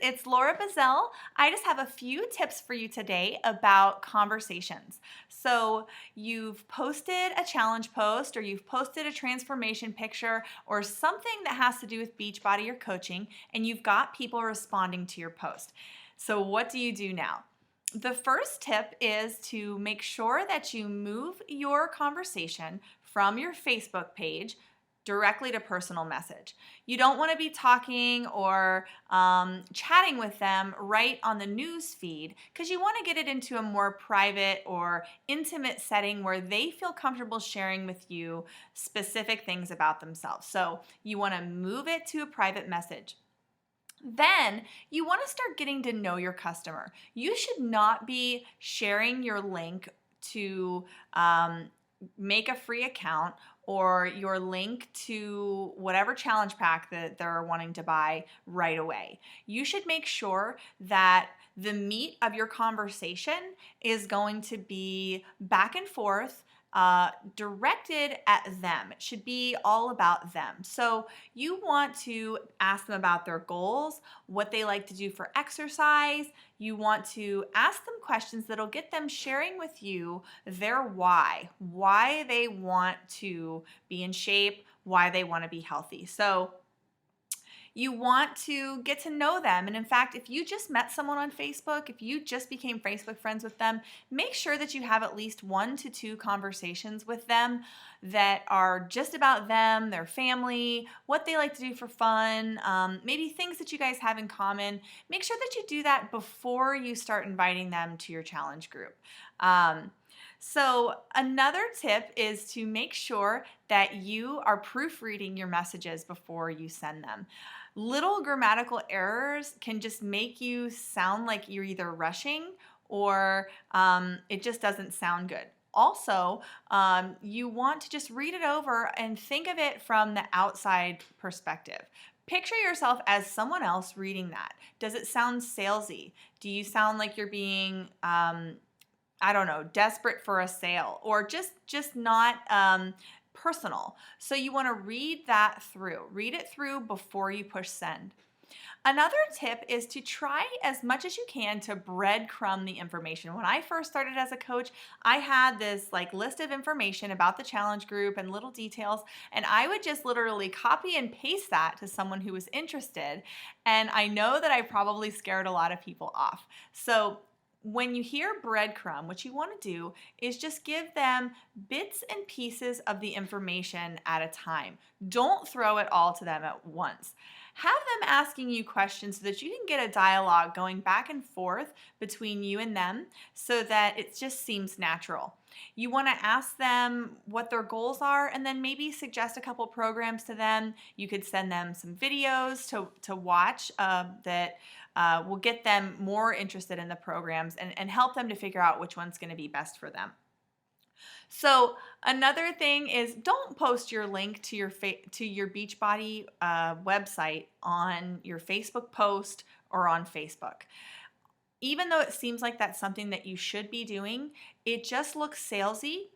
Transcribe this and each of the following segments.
it's Laura Bazell. I just have a few tips for you today about conversations. So, you've posted a challenge post or you've posted a transformation picture or something that has to do with Beachbody or coaching, and you've got people responding to your post. So, what do you do now? The first tip is to make sure that you move your conversation from your Facebook page directly to personal message. You don't want to be talking or chatting with them right on the news feed because you want to get it into a more private or intimate setting where they feel comfortable sharing with you specific things about themselves. So you want to move it to a private message. Then you want to start getting to know your customer. You should not be sharing your link to make a free account or your link to whatever challenge pack that they're wanting to buy right away. You should make sure that the meat of your conversation is going to be back and forth, directed at them. It should be all about them. So you want to ask them about their goals, what they like to do for exercise. You want to ask them questions that'll get them sharing with you their why they want to be in shape, why they want to be healthy. So you want to get to know them. And in fact, if you just met someone on Facebook, if you just became Facebook friends with them, make sure that you have at least 1 to 2 conversations with them that are just about them, their family, what they like to do for fun, maybe things that you guys have in common. Make sure that you do that before you start inviting them to your challenge group. So another tip is to make sure that you are proofreading your messages before you send them. Little grammatical errors can just make you sound like you're either rushing or it just doesn't sound good. Also, you want to just read it over and think of it from the outside perspective. Picture yourself as someone else reading that. Does it sound salesy? Do you sound like you're being I don't know, desperate for a sale or just not personal. So you want to read that through. Read it through before you push send. Another tip is to try as much as you can to breadcrumb the information. When I first started as a coach, I had this list of information about the challenge group and little details, and I would just literally copy and paste that to someone who was interested. And I know that I probably scared a lot of people off. So when you hear breadcrumb, what you want to do is just give them bits and pieces of the information at a time. Don't throw it all to them at once. Have them asking you questions so that you can get a dialogue going back and forth between you and them so that it just seems natural. You want to ask them what their goals are and then maybe suggest a couple programs to them. You could send them some videos to watch that will get them more interested in the programs and help them to figure out which one's going to be best for them. So another thing is don't post your link to your Beachbody website on your Facebook post or on Facebook. Even though it seems like that's something that you should be doing, it just looks salesy.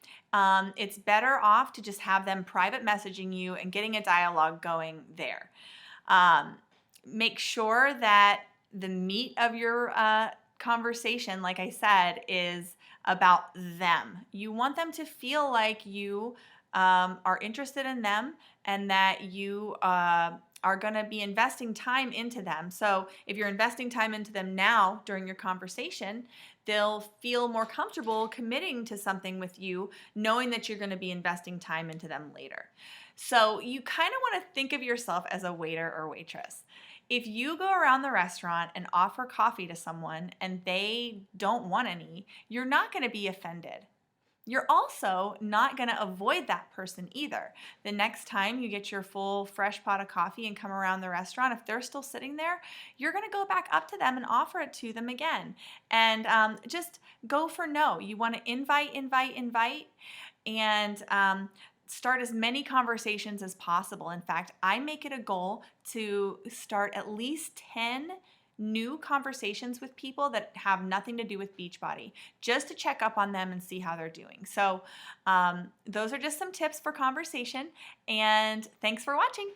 It's better off to just have them private messaging you and getting a dialogue going there. Make sure that the meat of your conversation, like I said, is about them. You want them to feel like you are interested in them and that you are going to be investing time into them. So if you're investing time into them now during your conversation, they'll feel more comfortable committing to something with you, knowing that you're going to be investing time into them later. So you kind of want to think of yourself as a waiter or waitress. If you go around the restaurant and offer coffee to someone and they don't want any, you're not going to be offended. You're also not going to avoid that person either. The next time you get your full fresh pot of coffee and come around the restaurant, if they're still sitting there, you're going to go back up to them and offer it to them again. And just go for no. You want to invite, and start as many conversations as possible. In fact, I make it a goal to start at least 10 new conversations with people that have nothing to do with Beachbody, just to check up on them and see how they're doing. So those are just some tips for conversation, and thanks for watching.